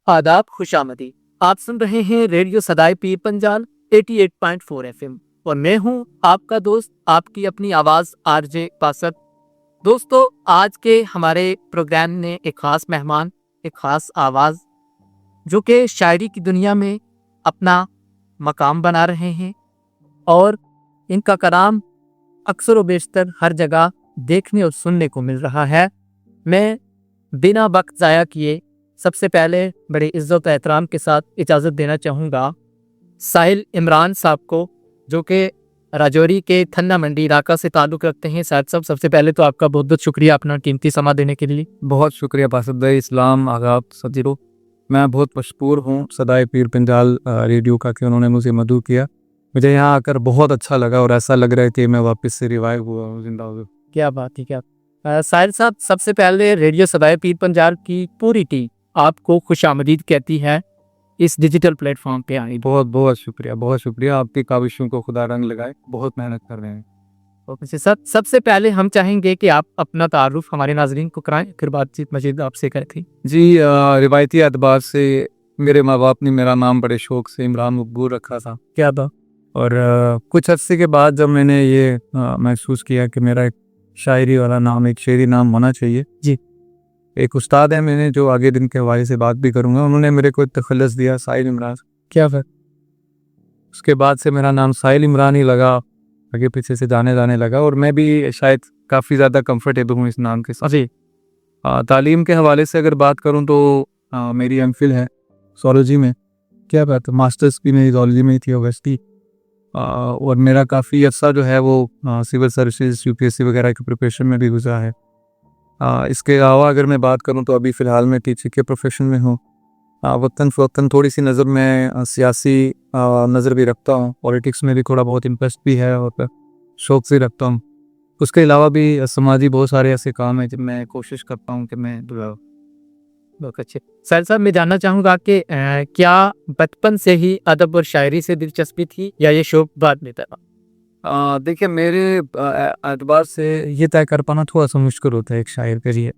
आदाब, खुशामदी। आप सुन रहे हैं रेडियो सदाए पीर पंजाल 88.4 एफएम और मैं हूं आपका दोस्त, आपकी अपनी आवाज आरजे बासत। दोस्तों, आज के हमारे प्रोग्राम ने एक खास मेहमान, एक खास आवाज जो कि शायरी की दुनिया में अपना मकाम बना रहे हैं और इनका कलाम अक्सर व बेशतर हर जगह देखने और सुनने को मिल रहा है। मैं बिना वक्त ज़ाया किए सबसे पहले बड़ी इज्जत एहतराम के साथ इजाज़त देना चाहूँगा साहिल इमरान साहब को, जो कि राजौरी के थन्ना मंडी इलाका से ताल्लुक़ रखते हैं। साहब सबसे पहले तो आपका बहुत बहुत शुक्रिया अपना कीमती समा देने के लिए। बहुत शुक्रिया बासत भाई, इस्लाम आदाब सजीरो। मैं बहुत मशहूर हूँ सदाए पीर पंजाल रेडियो का कि उन्होंने मुझे मदऊ किया। मुझे यहाँ आकर बहुत अच्छा लगा और ऐसा लग रहा है कि मैं वापस से रिवाइव हुआ हूँ, जिंदा हूँ। क्या बात है, क्या साहिल साहब, सबसे पहले रेडियो सदाए पीर पंजाल की पूरी टीम आपको खुशामदीद कहती है इस डिजिटल प्लेटफॉर्म पे आने। बहुत बहुत शुक्रिया, बहुत शुक्रिया। आपकी काविशों को खुदा रंग लगाए, बहुत मेहनत कर रहे हैं। ओके सर, सबसे पहले हम चाहेंगे कि आप अपना तारुफ हमारे नाजरीन को कराएं, फिर बातचीत मजीद आपसे करें थी। जी, रिवायती एतबार से मेरे माँ बाप ने मेरा नाम बड़े शौक से इमरान मकबूल रखा था। क्या बात। और कुछ अर्से के बाद जब मैंने ये महसूस किया कि मेरा एक शायरी वाला नाम, एक शेरी नाम होना चाहिए जी, एक उस्ताद है मैंने जो आगे दिन के हवाले से बात भी करूंगा, उन्होंने मेरे को तखल्लुस दिया साहिल इमरान। क्या बात। उसके बाद से मेरा नाम साहिल इमरान ही लगा, आगे पीछे से जाने लगा और मैं भी शायद काफ़ी ज़्यादा कंफर्टेबल हूँ इस नाम के साथ। जी, तालीम के हवाले से अगर बात करूँ तो मेरी एमफिल है ज़ूलॉजी में। क्या बात है, मास्टर्स भी मेरी ज़ूलॉजी में ही थी ऑब्वियसली। और मेरा काफ़ी अर्सा जो है वो सिविल सर्विसेज यूपीएससी वगैरह की प्रिपरेशन में भी गुजरा है। इसके अलावा अगर मैं बात करूं तो अभी फ़िलहाल मैं टीचिंग के प्रोफेशन में हूं। वक्तन फ़वक्तन थोड़ी सी नज़र में सियासी नज़र भी रखता हूं, पॉलिटिक्स में भी थोड़ा बहुत इंटरेस्ट भी है और शौक़ से रखता हूं। उसके अलावा भी समाजी बहुत सारे ऐसे काम हैं जब मैं कोशिश करता हूं कि मैं बहुत अच्छे। साहिल साहब, मैं जानना चाहूँगा कि क्या बचपन से ही अदब और शायरी से दिलचस्पी थी या ये शौक बाद में था? देखिए, मेरे एतबार से ये तय कर पाना थोड़ा सा मुश्किल होता है एक शायर के लिए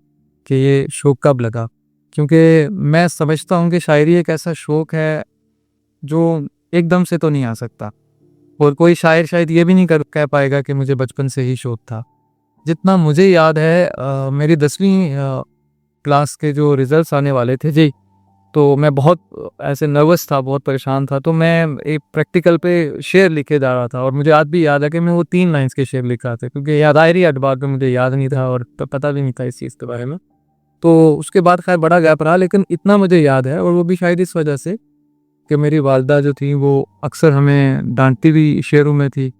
कि ये शौक़ कब लगा, क्योंकि मैं समझता हूँ कि शायरी एक ऐसा शौक़ है जो एकदम से तो नहीं आ सकता और कोई शायर शायद ये भी नहीं कह पाएगा कि मुझे बचपन से ही शौक़ था। जितना मुझे याद है मेरी 10वीं क्लास के जो रिज़ल्ट्स आने वाले थे जी, तो मैं बहुत ऐसे नर्वस था, बहुत परेशान था। तो मैं एक प्रैक्टिकल पे शेर लिखे जा रहा था और मुझे आज भी याद है कि मैं वो 3 लाइन्स के शेर लिख रहा था, क्योंकि दायरी एतबार पे मुझे याद नहीं था और पता भी नहीं था इस चीज़ के बारे में। तो उसके बाद खैर बड़ा गैप रहा, लेकिन इतना मुझे याद है और वो भी शायद इस वजह से कि मेरी वालिदा जो थी वो अक्सर हमें डांटती भी शेरों में थी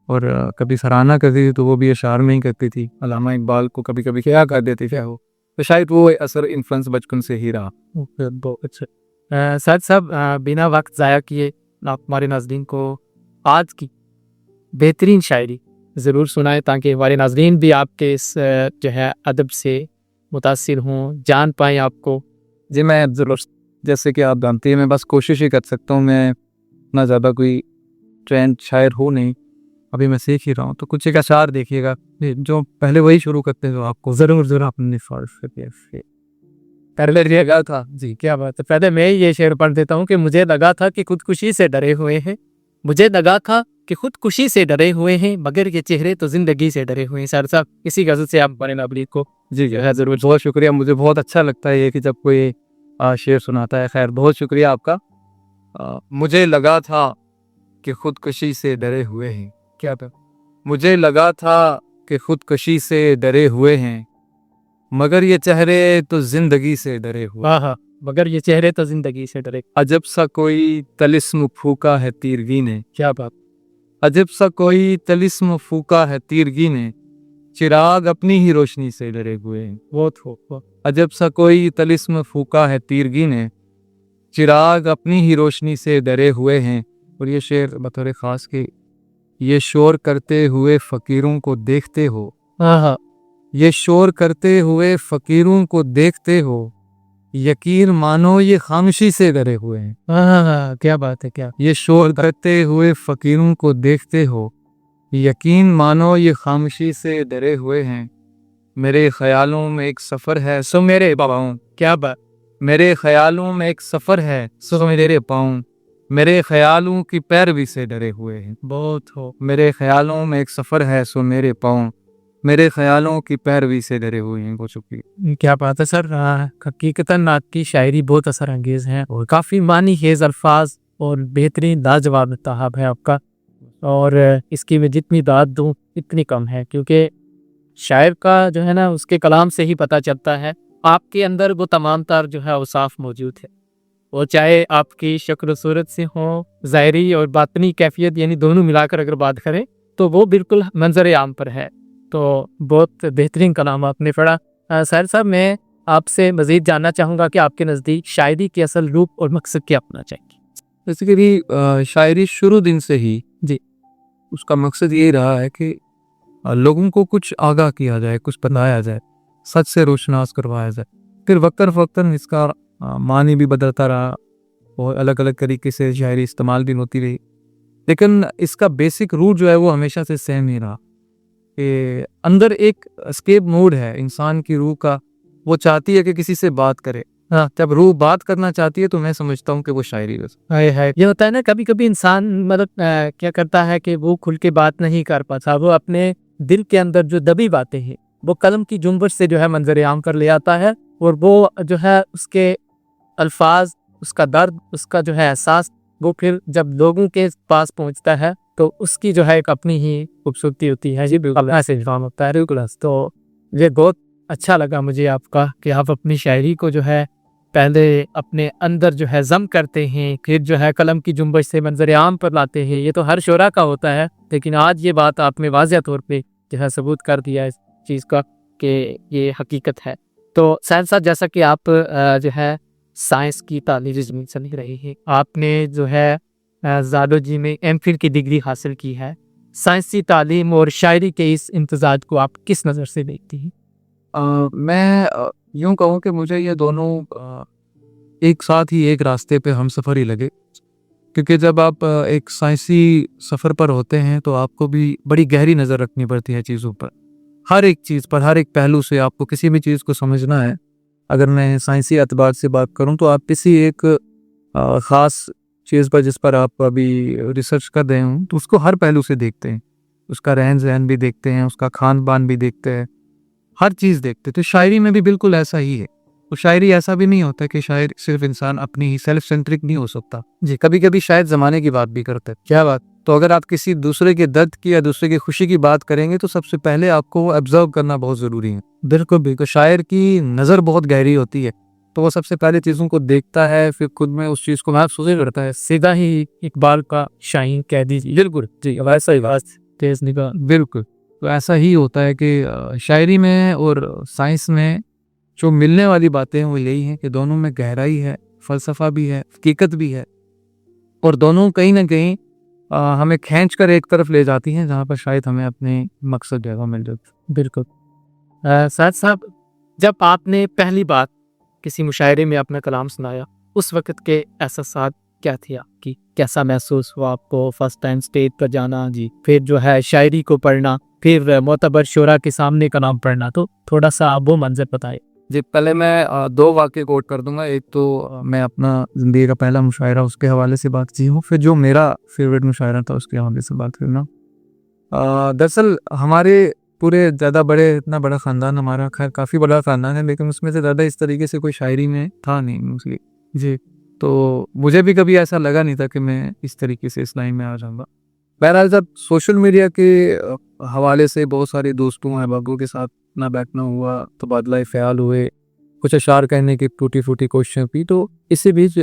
और कभी सराहना करती थी तो वो भी अशार में ही करती थी। अल्लामा इकबाल को कभी कभी क्या कर देती थी वो, तो शायद वो असर इन्फ्लुएंस बचपन से ही रहा। बहुत अच्छा। साहिल साहब, बिना वक्त ज़ाया किए आप हमारे नाजरीन को आज की बेहतरीन शायरी ज़रूर सुनाएं ताकि हमारे नाजरीन भी आपके इस जो है अदब से मुतासिर हों, जान पाएँ आपको। जी, मैं ज़रूर, जैसे कि आप जानते हैं मैं बस कोशिश ही कर सकता हूँ, मैं इतना ज़्यादा कोई ट्रेंड शायर हूँ नहीं, अभी मैं सीख ही रहा हूँ। तो कुछ एक अशार देखिएगा जो पहले वही शुरू करते हैं तो आपको ज़रूर आपने पहले लगा था जी, क्या बात है। पहले मैं ये शेर पढ़ देता हूँ कि मुझे लगा था कि खुदकुशी से डरे हुए हैं, मुझे लगा था कि खुदकुशी से डरे हुए हैं, मगर ये चेहरे तो जिंदगी से डरे हुए हैं। सर साहब, इसी गज़ल से आप बने नाबलीग को। जी ज़रूर, बहुत शुक्रिया। मुझे बहुत अच्छा लगता है ये कि जब कोई शेर सुनाता है। खैर, बहुत शुक्रिया आपका। मुझे लगा था कि खुदकुशी से डरे हुए हैं। क्या था? मुझे लगा था कि खुदकुशी से डरे हुए हैं, मगर ये चेहरे तो जिंदगी से डरे हुए। हाँ, मगर ये चेहरे तो जिंदगी से डरे। अजब सा कोई तलिस्म फूका है तीरगी ने। क्या बात। अजब सा कोई तलिस्म फूका है तीरगी ने, चिराग अपनी ही रोशनी से डरे हुए हैं। बहुत हो। अजब सा कोई तलिस्म फूका है तीरगी ने, चिराग अपनी ही रोशनी से डरे हुए हैं। और ये शेर बतौर ख़ास के, ये शोर करते हुए फ़कीरों को देखते हो। हाँ, ये शोर करते हुए फ़कीरों को देखते हो, यकीन मानो ये खामोशी से डरे हुए हैं। हाँ, क्या बात है। क्या ये शोर करते हुए फ़कीरों को देखते हो, यकीन मानो ये खामोशी से डरे हुए हैं। मेरे ख्यालों में एक सफ़र है सो मेरे बाबाओं। क्या बात। मेरे ख्यालों में एक सफ़र है सो मेरे पाँव, मेरे ख्यालों की पैरवी से डरे हुए हैं। बहुत हो, मेरे ख्यालों में एक सफ़र है सो मेरे पाँव, मेरे ख्यालों की पैरवी से डरे हुए हैं। बहुत शुक्रिया। क्या बात है सर। हकीकतन आपकी शायरी बहुत असर अंगेज है और काफ़ी मानी खेज अल्फाज और बेहतरीन लाजवाब इंतखाब है आपका। और इसकी मैं जितनी दाद दूँ इतनी कम है, क्योंकि शायर का जो है ना उसके कलाम से ही पता चलता है आपके अंदर वो तमाम तार जो है औसाफ मौजूद है। वो चाहे आपकी शक्ल सूरत से हो, ज़ाहिरी और बातनी कैफियत यानी दोनों मिलाकर अगर बात करें तो वो बिल्कुल मंजर आम पर है। तो बहुत बेहतरीन कलाम आपने पढ़ा। साहिर साहब, मैं आपसे मज़ीद जानना चाहूँगा कि आपके नज़दीक शायरी के असल रूप और मकसद क्या अपना चाहिए। बेसिकली शायरी शुरू दिन से ही जी। उसका मकसद यही रहा है कि लोगों को कुछ आगाह किया जाए, कुछ बताया जाए, सच से रोशनास करवाया जाए। फिर वक्तन फ़वक्तन इसका मानी भी बदलता रहा और अलग अलग तरीके से शायरी इस्तेमाल भी होती रही, लेकिन इसका बेसिक रूट जो है वो हमेशा से सेम ही रहा कि अंदर एक एस्केप मोड है इंसान की रूह का। वो चाहती है कि किसी से बात करे। हाँ, जब रूह बात करना चाहती है तो मैं समझता हूँ कि वो शायरी है। ये होता है ना, कभी कभी इंसान मतलब क्या करता है कि वो खुल के बात नहीं कर पाता, वो अपने दिल के अंदर जो दबी बातें हैं वो कलम की जुम्बश से जो है मंजर आम कर ले आता है, और वो जो है उसके अल्फाज, उसका दर्द, उसका जो है एहसास, वो फिर जब लोगों के पास पहुंचता है तो उसकी जो है एक अपनी ही खूबसूरती होती है। जी बिल्कुल, ऐसे इंसान होता है। बिल्कुल। तो ये बहुत अच्छा लगा मुझे आपका कि आप अपनी शायरी को जो है पहले अपने अंदर जो है जम करते हैं, फिर जो है कलम की जुम्बश से मंजर आम पर लाते हैं। ये तो हर शोरा का होता है, लेकिन आज ये बात आपने वाज़ेह तौर पे जो है सबूत कर दिया इस चीज़ का कि ये हकीकत है। तो साथ साथ जैसा कि आप जो है साइंस की तालीम से नहीं रही है, आपने जो है ज़ालोजी में एमफिल की डिग्री हासिल की है। साइंसी तालीम और शायरी के इस इम्तजाज को आप किस नज़र से देखती हैं? मैं यूँ कहूँ कि मुझे ये दोनों एक साथ ही एक रास्ते पे हमसफ़र ही लगे, क्योंकि जब आप एक साइंसी सफ़र पर होते हैं तो आपको भी बड़ी गहरी नज़र रखनी पड़ती है चीज़ों पर। हर एक चीज़ पर, हर एक पहलू से आपको किसी भी चीज़ को समझना है। अगर मैं साइंसी एतबार से बात करूँ तो आप किसी एक ख़ास चीज़ पर जिस पर आप अभी रिसर्च कर रहे हों तो उसको हर पहलू से देखते हैं। उसका रहन-सहन भी देखते हैं, उसका खान-पान भी देखते हैं, हर चीज़ देखते हैं। तो शायरी में भी बिल्कुल ऐसा ही है। तो शायरी ऐसा भी नहीं होता कि शायर सिर्फ इंसान अपनी ही सेल्फ सेंट्रिक नहीं हो सकता। जी, कभी-कभी शायद ज़माने की बात भी करता है। क्या बात? तो अगर आप किसी दूसरे के दर्द की या दूसरे की खुशी की बात करेंगे तो सबसे पहले आपको वो ऑब्ज़र्व करना बहुत ज़रूरी है। बिल्कुल, बिल्कुल। शायर की नज़र बहुत गहरी होती है, तो वो सबसे पहले चीज़ों को देखता है, फिर खुद में उस चीज़ को महसूस करता है। सीधा ही इकबाल का शाहीन कह दीजिए। बिल्कुल, जी, वैसा ही बात। तेज निगाह। बिल्कुल, तो ऐसा ही होता है कि शायरी में और साइंस में जो मिलने वाली बातें हैं वो यही हैं कि दोनों में गहराई है, फ़लसफ़ा भी है, हकीकत भी है, और दोनों कहीं न कहीं हमें खींच कर एक तरफ ले जाती हैं जहाँ पर शायद हमें अपने मकसद जगह मिल जाती। बिल्कुल। साथ साहब, जब आपने पहली बार किसी मुशायरे में अपना कलाम सुनाया, उस वक़्त के एहसासात क्या थे आपकी? कैसा महसूस हुआ आपको फर्स्ट टाइम स्टेज पर जाना? जी। फिर जो है शायरी को पढ़ना, फिर मोतबर शोरा के सामने कलाम पढ़ना, तो थोड़ा-सा आप वो मंज़र बताएँ। जी, पहले मैं 2 वाक़ये कोट कर दूँगा। एक तो मैं अपना ज़िंदगी का पहला मुशायरा उसके हवाले से बात की हूँ, फिर जो मेरा फ़ेवरेट मुशायरा था उसके हवाले से बात करना। दरअसल हमारे पूरे ज़्यादा बड़े इतना बड़ा ख़ानदान हमारा, ख़ैर काफ़ी बड़ा ख़ानदान है, लेकिन उसमें से ज़्यादा इस तरीके से कोई शायरी में था नहीं मोस्टली। जी, तो मुझे भी कभी ऐसा लगा नहीं था कि मैं इस तरीके से इस लाइन में आ जाऊँगा। बहरहाल जब सोशल मीडिया के हवाले से बहुत सारे दोस्तों अहबाबों के साथ ना बैठना हुआ, तबादला ख़्याल हुए, कुछ अशार कहने की टूटी-फूटी कोशिशें की, तो इसी बीच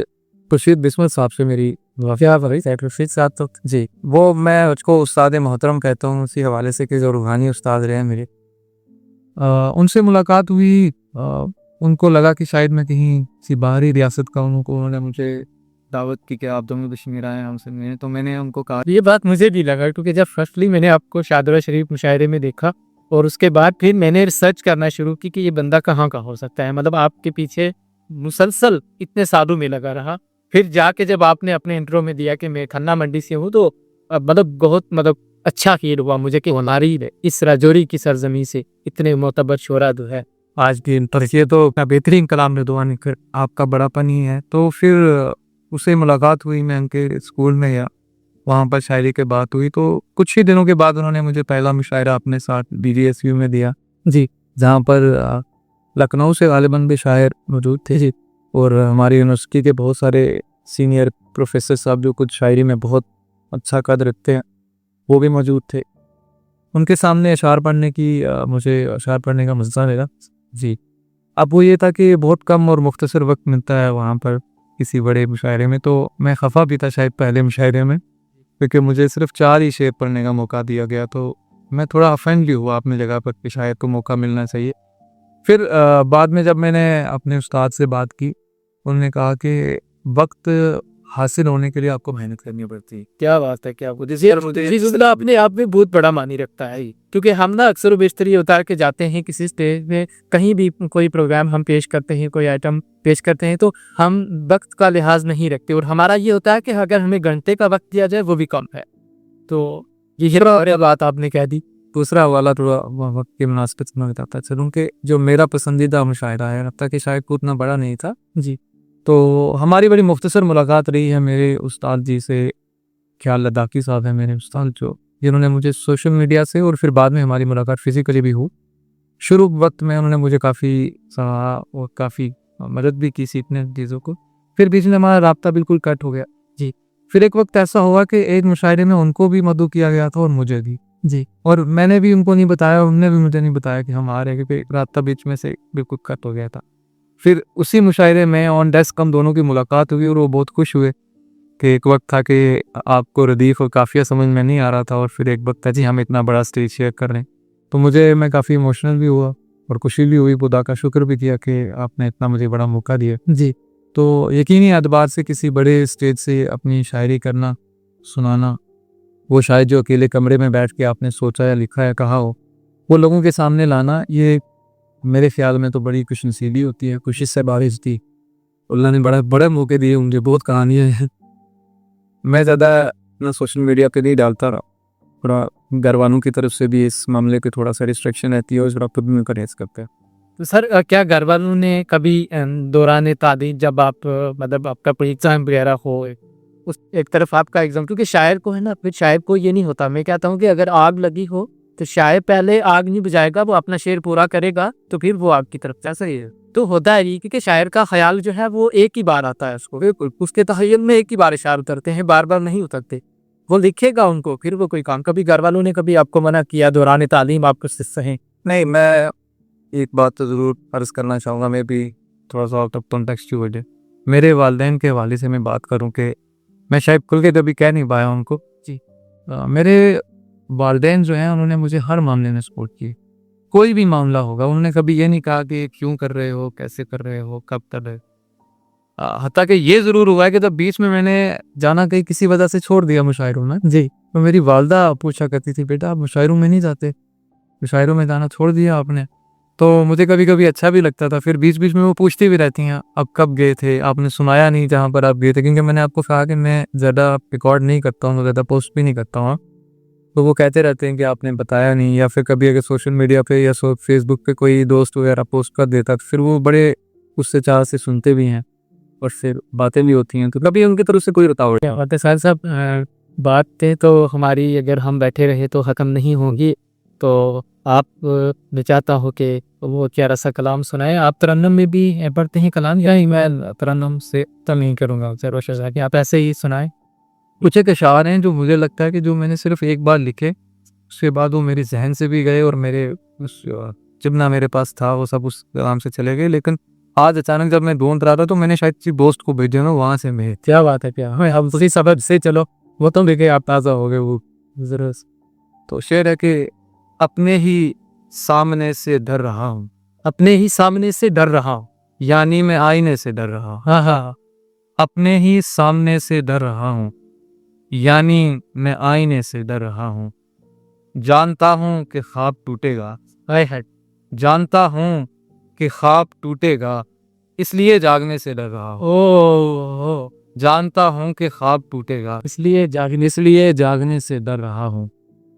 खुर्शीद बिस्मिल साहब से मेरी वाक़या हुई। खुर्शीद साहब तो जी, वो मैं उसको उस्ताद मोहतरम कहता हूँ उसी हवाले से कि जो रूहानी उस्ताद रहे हैं मेरे। उनसे मुलाकात हुई, उनको लगा कि शायद मैं कहीं किसी बाहरी रियासत का हूँ, उन्होंने मुझे दावत की कि आप दोनों कश्मीर आए हमसे मिलने। तो मैंने उनको कहा, ये बात मुझे भी लगा, क्योंकि जब फर्स्टली मैंने आपको शादरा शरीफ मुशायरे में देखा और उसके बाद फिर मैंने रिसर्च करना शुरू की कि ये बंदा कहाँ का हो सकता है। मतलब आपके पीछे मुसलसल इतने सालों में लगा रहा, फिर जाके जब आपने अपने इंट्रो में दिया कि मैं खन्ना मंडी से हूँ, तो मतलब बहुत अच्छा फील हुआ मुझे कि हमारी इस राजौरी की सरजमी से इतने मोतबर शोरा जो है आज की तरह तो क्या बेहतरीन कलाम रिदवान कर आपका बड़ापन ही है। तो फिर उससे मुलाकात हुई, मैं उनके स्कूल में गया, वहाँ पर शायरी की बात हुई। तो कुछ ही दिनों के बाद उन्होंने मुझे पहला मुशायरा अपने साथ BGSU में दिया जी, जहाँ पर लखनऊ से गालिबन भी शायर मौजूद थे जी, और हमारी यूनिवर्सिटी के बहुत सारे सीनियर प्रोफेसर साहब जो कुछ शायरी में बहुत अच्छा कद रखते हैं वो भी मौजूद थे। उनके सामने अशार पढ़ने की मुझे अशार पढ़ने का मज़ा मिला जी। अब वो ये था कि बहुत कम और मुख्तसर वक्त मिलता है वहाँ पर किसी बड़े मुशायरे में, तो मैं खफा भी था शायद पहले मुशायरे में, क्योंकि मुझे सिर्फ 4 ही शेर पढ़ने का मौका दिया गया। तो मैं थोड़ा ऑफेंड भी हुआ अपनी जगह पर कि शायद को मौका मिलना चाहिए। फिर बाद में जब मैंने अपने उस्ताद से बात की, उन्होंने कहा कि वक्त हासिल होने के लिए आपको मेहनत करनी पड़ती है। क्या बात है, क्या बात है। जी जुजला अपने आप में बहुत बड़ा मानी रखता है ये। क्योंकि हम ना अक्सर बेशतर ये होता है कि जाते हैं किसी स्टेज में, कहीं भी कोई प्रोग्राम हम पेश करते हैं, कोई आइटम पेश करते हैं, तो हम वक्त का लिहाज नहीं रखते, और हमारा ये होता है कि अगर हमें घंटे का वक्त दिया जाए वो भी कम है। तो ये बात आपने कह दी। दूसरा हवाला थोड़ा वक्त के मुनासिबत से मैं बताता चलूँ कि जो मेरा पसंदीदा मुशायरा है, अब तक कि शायद उतना बड़ा नहीं था जी, तो हमारी बड़ी मुख्तसर मुलाकात रही है मेरे उस्ताद जी से। ख्याल लद्दाखी साहब हैं मेरे उस्ताद, जो जिन्होंने मुझे सोशल मीडिया से और फिर बाद में हमारी मुलाकात फिजिकली भी हुई। शुरू वक्त में उन्होंने मुझे काफ़ी सराहा और काफ़ी मदद भी की सीखने चीज़ों को। फिर बीच में हमारा राब्ता बिल्कुल कट हो गया जी। फिर एक वक्त ऐसा हुआ कि एक मुशायरे में उनको भी मदऊ किया गया था और मुझे भी जी, और मैंने भी उनको नहीं बताया, उन्होंने भी मुझे नहीं बताया कि हम आ रहे हैं, क्योंकि राब्ता बीच में से बिल्कुल कट हो गया था। फिर उसी मुशायरे में ऑन डेस्क हम दोनों की मुलाकात हुई और वो बहुत खुश हुए कि एक वक्त था कि आपको रदीफ और काफिया समझ में नहीं आ रहा था, और फिर एक वक्त था जी हम इतना बड़ा स्टेज शेयर कर रहे हैं। तो मैं काफ़ी इमोशनल भी हुआ और खुशी भी हुई, खुदा का शुक्र भी किया कि आपने इतना मुझे बड़ा मौका दिया जी। तो यकीनी एतबार से किसी बड़े स्टेज से अपनी शायरी करना, सुनाना, वो शायद जो अकेले कमरे में बैठ के आपने सोचा या लिखा या कहा हो, वो लोगों के सामने लाना, ये मेरे ख्याल में तो बड़ी खुशनसीबी होती है, खुशी से बारिश थी। अल्लाह ने बड़ा बड़े मौके दिए मुझे, बहुत कहानियाँ हैं। मैं ज़्यादा ना सोशल मीडिया पे नहीं डालता रहा, थोड़ा घर वालों की तरफ से भी इस मामले पे थोड़ा सा रिस्ट्रिक्शन रहती है और थोड़ा खुद में परहेज करते हैं। तो सर क्या घर वालों ने कभी दौरान तालीम जब आप मतलब आपका कोई एग्जाम वगैरह हो, उस एक तरफ आपका एग्जाम, क्योंकि शायर को है ना, फिर शायर को ये नहीं होता, मैं कहता हूँ कि अगर आग लगी हो तो शायर पहले आग नहीं बुझाएगा, वो अपना शेर पूरा करेगा तो फिर वो आग की तरफ जा सही है। तो होता है ये, क्योंकि शायर का ख्याल जो है वो एक ही बार आता है उसको, बिल्कुल उसके तहय्युल में एक ही बार इशार उतरते हैं, बार बार नहीं उतरते। वो लिखेगा उनको, फिर वो कोई काम। कभी घर वालों ने कभी आपको मना किया दौरान तालीम आपको सही? नहीं, मैं एक बात तो ज़रूर अर्ज़ करना चाहूँगा, मैं भी थोड़ा सा आउट ऑफ कॉन्टेक्स्ट की वजह, मेरे वालिदैन के हवाले से मैं बात करूँ कि मैं शायद खुल के कभी कह नहीं पाया उनको जी। मेरे वालिदैन जो हैं उन्होंने मुझे हर मामले में सपोर्ट किया, कोई भी मामला होगा उन्होंने कभी ये नहीं कहा कि क्यों कर रहे हो, कैसे कर रहे हो, कब कर रहे हो। हत्ता कि ये ज़रूर हुआ है कि जब बीच में मैंने जाना कहीं किसी वजह से छोड़ दिया मुशायरों में जी, तो मेरी वालदा पूछा करती थी, बेटा आप मुशायरों में नहीं जाते, मुशायरों में जाना छोड़ दिया आपने। तो मुझे कभी कभी अच्छा भी लगता था। फिर बीच बीच में वो पूछती भी रहती हैं, अब कब गए थे, आपने सुनाया नहीं जहाँ पर आप गए थे, क्योंकि मैंने आपको कहा कि मैं ज़्यादा रिकॉर्ड नहीं करता हूँ, ज़्यादा पोस्ट भी नहीं करता हूँ। तो वो कहते रहते हैं कि आपने बताया नहीं, या फिर कभी अगर सोशल मीडिया पे या फेसबुक पे कोई दोस्त वगैरह पोस्ट कर देता तो फिर वो बड़े उससे चाह से सुनते भी हैं और फिर बातें भी होती हैं, तो कभी उनकी तरफ से कोई रुकावट नहीं। बात है सर साहब, बातें तो हमारी अगर हम बैठे रहे तो ख़त्म नहीं होगी। तो आप मैं चाहता हूँ कि वो प्यारा सा कलाम सुनाए। आप तरन्नुम में भी पढ़ते हैं कलाम, या मैं तरन्नुम से तो नहीं करूँगा सर, रोशा कि आप ऐसे ही सुनाएं। कुछ एक अशार हैं जो मुझे लगता है कि जो मैंने सिर्फ एक बार लिखे, उसके बाद वो मेरे जहन से भी गए और मेरे उस जितना मेरे पास था वो सब उस कलाम से चले गए। लेकिन आज अचानक जब मैं ढूंढ रहा था तो मैंने शायद किसी दोस्त को भेजे ना, वहाँ से मैं क्या बात है, क्या हमें हम उसी सबब से, चलो वो तो देखे आप ताज़ा हो गए वो जरूर। तो शेर है कि अपने ही सामने से डर रहा हूँ, अपने ही सामने से डर रहा हूँ, यानी मैं आईने से डर रहा हूँ। हाँ हाँ, अपने ही सामने से डर रहा हूँ, यानी मैं आईने से डर रहा हूँ। जानता हूँ कि ख्वाब टूटेगा, हाय हाय, जानता हूँ कि ख्वाब टूटेगा, इसलिए जागने से डर रहा हूँ। ओ जानता हूँ कि ख्वाब टूटेगा, इसलिए जागने, इसलिए जागने से डर रहा हूँ।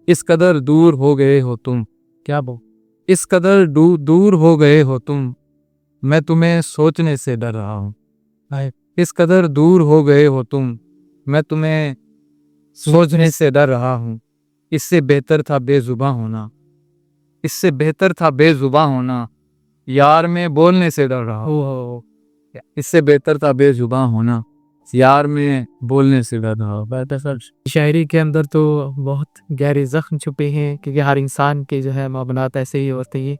इस कदर दूर हो गए हो तुम, क्या बोल, इस कदर दूर हो गए हो तुम, मैं तुम्हें सोचने से डर रहा हूँ। इस कदर दूर हो गए हो तुम, मैं तुम्हें सोचने से डर रहा हूँ। इससे बेहतर था बेजुबां होना, इससे बेहतर था बेजुबां होना, यार मैं बोलने से डर रहा हूँ। इससे बेहतर था बेजुबां होना, यार मैं बोलने से डर रहा हूँ। शायरी के अंदर तो बहुत गहरे जख्म छुपे हैं, क्योंकि हर इंसान के जो है मामलात ऐसे ही होते हैं।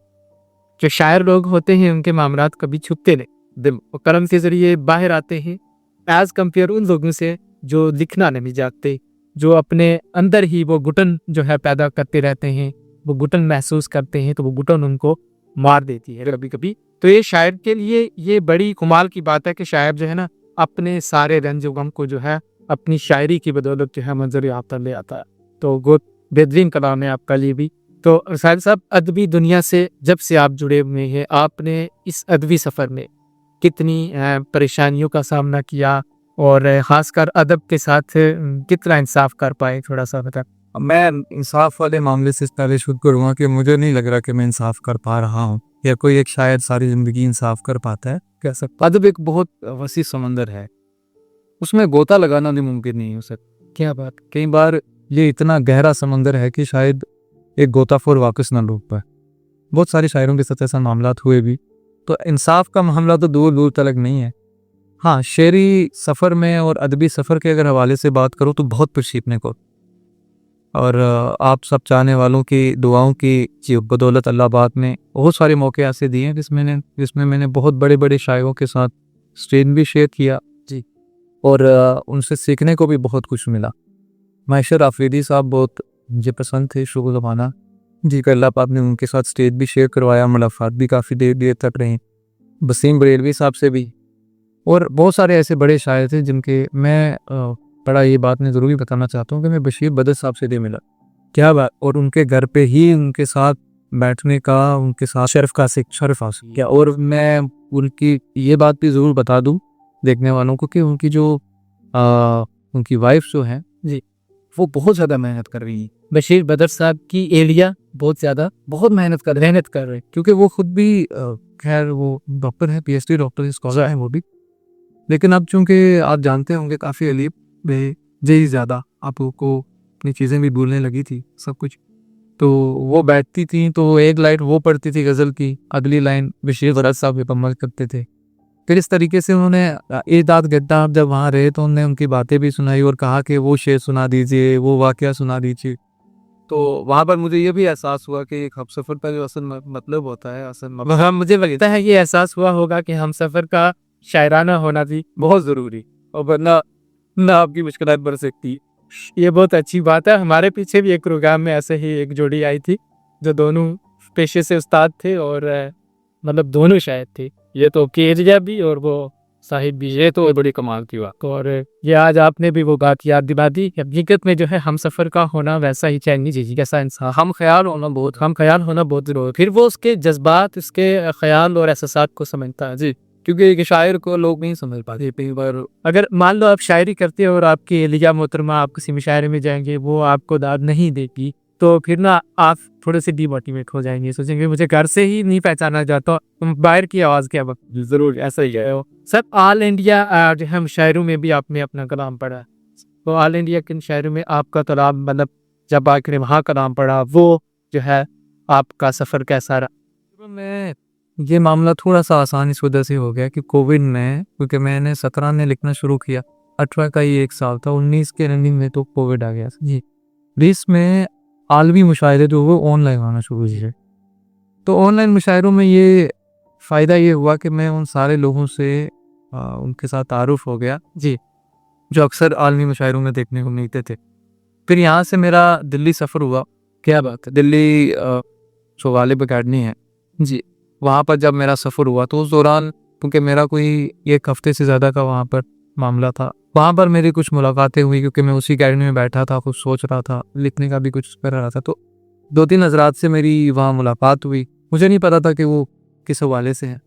जो शायर लोग होते हैं उनके मामलात कभी छुपते नहीं, दिल वो कलम के जरिए बाहर आते हैं, एज कम्पेयर उन लोगों से जो लिखना नहीं जानते, जो अपने अंदर ही वो घुटन जो है पैदा करते रहते हैं, वो घुटन महसूस करते हैं, तो वो घुटन उनको मार देती है कभी कभी। तो ये शायर के लिए ये बड़ी कमाल की बात है कि शायर जो है ना अपने सारे रंज गम को जो है अपनी शायरी की बदौलत जो है मंजर आता ले आता है। तो बहुत बेहतरीन कलाम है आपका लिए भी। तो शायर साहब, अदबी दुनिया से जब से आप जुड़े हुए हैं, आपने इस अदबी सफ़र में कितनी परेशानियों का सामना किया, और ख़ासकर अदब के साथ कितना इंसाफ कर पाए, थोड़ा सा बता। मैं इंसाफ वाले मामले से पहले शुरू करूँगा कि मुझे नहीं लग रहा कि मैं इंसाफ कर पा रहा हूँ, या कोई एक शायर सारी ज़िंदगी इंसाफ कर पाता है, कह सकता। अदब एक बहुत वसी समंदर है, उसमें गोता लगाना भी मुमकिन नहीं हो सकता। क्या बात, कई बार ये इतना गहरा समंदर है कि शायद एक गोताखोर वापस ना डूब पाए। बहुत सारे शायरों के साथ ऐसा मामला हुए भी। तो इंसाफ का मामला तो दूर दूर तक नहीं है। हाँ, शेरी सफ़र में और अदबी सफ़र के अगर हवाले से बात करूँ तो बहुत कुछ सीखने को, और आप सब चाहने वालों की दुआओं की बदौलत अल्लाह पाक ने बहुत सारे मौके ऐसे दिए हैं जिसमें मैंने बहुत बड़े बड़े शायरों के साथ स्टेज भी शेयर किया जी, और उनसे सीखने को भी बहुत कुछ मिला। माशर आफरीदी साहब बहुत मुझे पसंद थे शुरू ज़माना जी, अल्लाह पाक ने उनके साथ स्टेज भी शेयर करवाया, मुलाकात भी काफ़ी देर तक रही। वसीम बरेलवी साहब से भी, और बहुत सारे ऐसे बड़े शायर थे जिनके मैं बड़ा ये बात मैं ज़रूरी बताना चाहता हूँ कि मैं बशीर बदर साहब से दे मिला। क्या बात, और उनके घर पे ही उनके साथ बैठने का, उनके साथ शर्फ हासिल किया। और मैं उनकी ये बात भी ज़रूर बता दूँ देखने वालों को कि उनकी जो उनकी वाइफ जो है जी, वो बहुत ज़्यादा मेहनत कर रही है। बशीर बदर साहब की एलिया बहुत मेहनत कर रहे हैं, क्योंकि वो खुद भी खैर वो डॉक्टर है, PhD डॉक्टर स्कॉलर है वो भी। लेकिन अब चूंकि आप जानते होंगे काफ़ी अलीब जी ज़्यादा आपको अपनी चीज़ें भी भूलने लगी थी सब कुछ। तो वो बैठती थी तो एक लाइन वो पढ़ती थी गज़ल की, अगली लाइन बशीर बदर साहब मुकम्मल करते थे। फिर इस तरीके से उन्होंने एक आध घंटा जब वहाँ रहे तो उन्होंने उनकी बातें भी सुनाई और कहा कि वो शेर सुना दीजिए, वो वाक़या सुना दीजिए। तो वहाँ पर मुझे ये भी एहसास हुआ कि एक हमसफ़र का जो असल मतलब होता है, असल हाँ, मुझे लगता है ये एहसास हुआ होगा कि हम सफ़र का शायराना होना भी बहुत ज़रूरी, और वरना ना आपकी मुश्किलात बढ़ सकती। ये बहुत अच्छी बात है। हमारे पीछे भी एक प्रोग्राम में ऐसे ही एक जोड़ी आई थी, जो दोनों पेशे से उस्ताद थे, और मतलब दोनों शायर थे, ये तो केरिया भी और वो साहिब भी। ये तो बड़ी कमाल की बात। और ये आज आपने भी वो बात याद दिला दी। हकीकत में जो है हम सफ़र का होना वैसा ही चैनी जी जैसा इंसान, हम ख्याल होना बहुत ज़रूरी, फिर वो उसके जज्बात, उसके ख्याल और एहसासात को समझता है जी। क्योंकि एक शायर को लोग नहीं समझ पाते कई बार। अगर मान लो आप शायरी करते हो और आपकी एलिया मोहतरमा आप किसी मुशायरे में जाएंगे, वो आपको दाद नहीं देगी, तो फिर ना आप थोड़े से डीमोटिवेट हो जाएंगे, सोचेंगे मुझे घर से ही नहीं पहचाना जाता, तुम बाहर की आवाज़ क्या वक्त। ज़रूर ऐसा ही है। सब ऑल इंडिया जो हम शायरों में भी आपने अपना कलाम पढ़ा, तो ऑल इंडिया के शायरों में आपका कलाम, मतलब जब आखिर वहाँ कलाम पढ़ा, वो जो है आपका सफ़र कैसा रहा? मैं ये मामला थोड़ा सा आसान इस वजह से हो गया कि कोविड में, क्योंकि मैंने 17 में लिखना शुरू किया, 18 का ही एक साल था, 19 के रनिंग में तो कोविड आ गया जी। 20 में आलमी मुशायरे जो वो ऑनलाइन आना शुरू हुए। तो ऑनलाइन मुशायरों में ये फ़ायदा ये हुआ कि मैं उन सारे लोगों से उनके साथ तारुफ हो गया जी, जो अक्सर आलमी मुशायरों में देखने को मिलते थे। फिर यहाँ से मेरा दिल्ली सफ़र हुआ। क्या बात है, दिल्ली जो गालिब अकेडमी है जी, वहाँ पर जब मेरा सफ़र हुआ तो उस दौरान, क्योंकि मेरा कोई एक हफ़्ते से ज़्यादा का वहाँ पर मामला था, वहाँ पर मेरी कुछ मुलाकातें हुई, क्योंकि मैं उसी अकेडमी में बैठा था, कुछ सोच रहा था, लिखने का भी कुछ कर रहा था। तो 2-3 हज़रात से मेरी वहाँ मुलाकात हुई। मुझे नहीं पता था कि वो किस हवाले से हैं।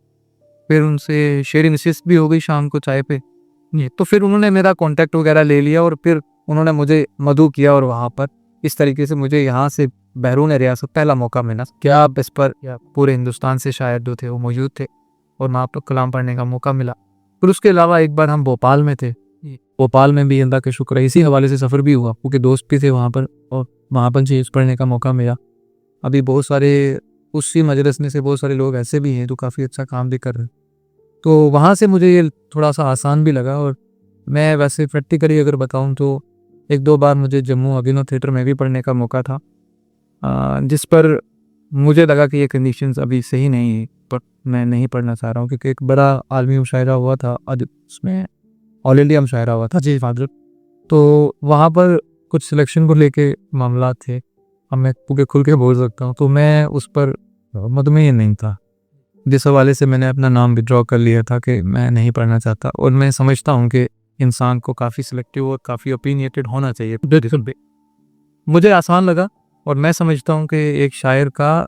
फिर उनसे शेरी नशिस्त भी हो गई शाम को चाय पे। तो फिर उन्होंने मेरा कॉन्टैक्ट वगैरह ले लिया और फिर उन्होंने मुझे मदऊ किया और वहाँ पर इस तरीके से मुझे यहाँ से बैरून रियासत पहला मौका मिला कि आप इस पर पूरे हिंदुस्तान से शायर जो थे वो मौजूद थे और वहाँ पर कलाम पढ़ने का मौका मिला। फिर उसके अलावा एक बार हम भोपाल में थे। भोपाल में भी अल्लाह का शुक्र है, इसी हवाले से सफ़र भी हुआ क्योंकि दोस्त भी थे वहाँ पर और वहाँ पर चीज़ पढ़ने का मौका मिला। अभी बहुत सारे उसी मजलिस में से बहुत सारे लोग ऐसे भी हैं जो काफ़ी अच्छा काम भी कर रहे हैं, तो वहाँ से मुझे ये थोड़ा सा आसान भी लगा। और मैं वैसे प्रैक्टिकली अगर बताऊँ तो 1-2 बार मुझे जम्मू अभिनव थिएटर में भी पढ़ने का मौका था, जिस पर मुझे लगा कि ये कंडीशंस अभी सही नहीं है, पर मैं नहीं पढ़ना चाह रहा हूँ क्योंकि एक बड़ा आलमी मुशायरा हुआ था, उसमें ऑल इंडिया मुशायरा हुआ था जी फादर। तो वहाँ पर कुछ सिलेक्शन को लेके मामला थे, अब मैं पूरे खुल के बोल सकता हूँ, तो मैं उस पर मदमेह नहीं था, जिस हवाले से मैंने अपना नाम विड्रॉ कर लिया था कि मैं नहीं पढ़ना चाहता। और मैं समझता हूँ कि इंसान को काफ़ी सिलेक्टिव और काफ़ी ओपिनियटेड होना चाहिए। मुझे आसान लगा और मैं समझता हूँ कि एक शायर का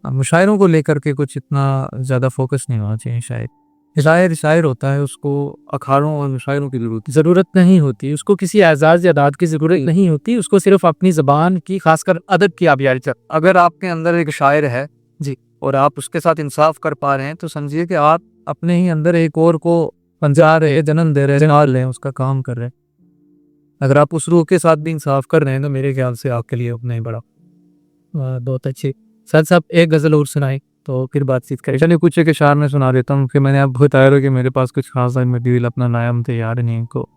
मुशायरों को लेकर के कुछ इतना ज़्यादा फोकस नहीं होना चाहिए। शायर होता है, उसको अखाड़ों और मुशायरों की ज़रूरत नहीं होती, उसको किसी एजाज या दाद की ज़रूरत नहीं होती, उसको सिर्फ अपनी ज़बान की, खासकर अदब की आबियारी चाहिए। अगर आपके अंदर एक शायर है जी और आप उसके साथ इंसाफ कर पा रहे हैं तो समझिए कि आप अपने ही अंदर एक और को पंजा रहे, जन्म दे रहे हैं, उसका काम कर रहे हैं। अगर आप उस रूह के साथ भी इंसाफ कर रहे हैं तो मेरे ख्याल से आपके लिए उतना ही बड़ा। बहुत अच्छी। सर साहब एक गज़ल और सुनाए तो फिर बातचीत करें। चलिए कुछ एक अशार में सुना देता हूँ कि मैंने आप बताया कि मेरे पास कुछ खास मटीरियल अपना लाया, मुझे याद नहीं इनको।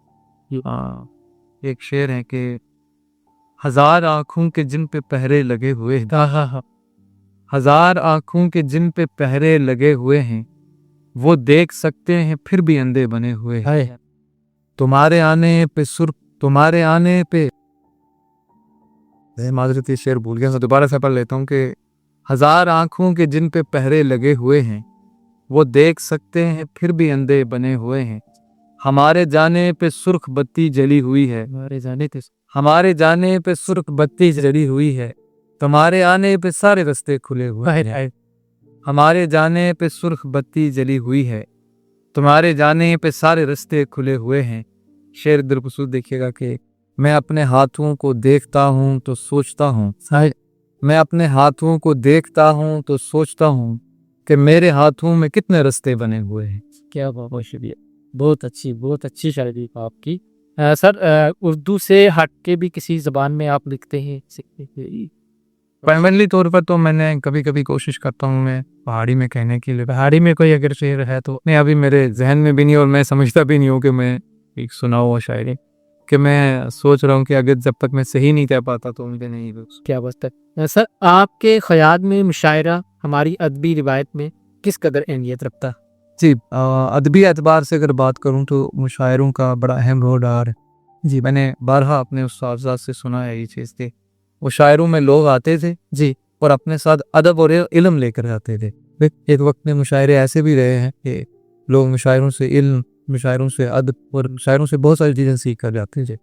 एक शेर है कि 1000 आँखों के जिन पे पहरे लगे हुए हैं, 1000 आँखों के जिन पे पहरे लगे हुए हैं, वो देख सकते हैं फिर भी अंधे बने हुए हैं। तुम्हारे आने पे माजरती शेर भूल गया, दोबारा से पढ़ लेता हूँ कि 1000 आँखों के जिन पे पहरे लगे हुए हैं, वो देख सकते हैं फिर भी अंधे बने हुए हैं। हमारे जाने पे सुर्ख बत्ती जली हुई है, हमारे जाने पे सुर्ख बत्ती जली हुई है, तुम्हारे आने पे सारे रास्ते खुले हुए हैं। हमारे जाने पे सुर्ख बत्ती जली हुई है, तुम्हारे जाने पे सारे रास्ते खुले हुए हैं। शेर दिलखुशूस देखिएगा कि मैं अपने हाथों को देखता हूँ तो सोचता हूँ, मैं अपने हाथों को देखता हूँ तो सोचता हूँ कि मेरे हाथों में कितने रास्ते बने हुए हैं। क्या बहुत शुक्रिया, बहुत अच्छी शायरी आपकी। सर उर्दू से हट के भी किसी ज़बान में आप लिखते हैं, सीखते हैं? प्राइमरली तौर पर तो मैंने कभी कभी कोशिश करता हूँ मैं पहाड़ी में कहने के लिए, पहाड़ी में कोई अगर शेर है तो नहीं अभी मेरे जहन में भी नहीं और मैं समझता भी नहीं हूँ कि मैं एक सुना हुआ शायरी, कि मैं सोच रहा हूँ कि अगर जब तक मैं सही नहीं कह पाता तो मुझे नहीं। क्या बात है सर, आपके ख्याल में मुशायरा हमारी अदबी रिवायत में किस कदर अहमियत रखता? जी अदबी एतबार से अगर बात करूँ तो मुशायरों का बड़ा अहम रोल रहा है जी। मैंने बारहा अपने उस्ताद से सुना है ये चीज़ थी, वो शायरों में लोग आते थे जी और अपने साथ अदब और इल्म लेकर आते थे। एक वक्त में मुशायरे ऐसे भी रहे हैं कि लोग मुशायरों से इल्म, मुशायरों से अदब और मुशायरों से बहुत सारी चीज़ें सीख कर जाते थे।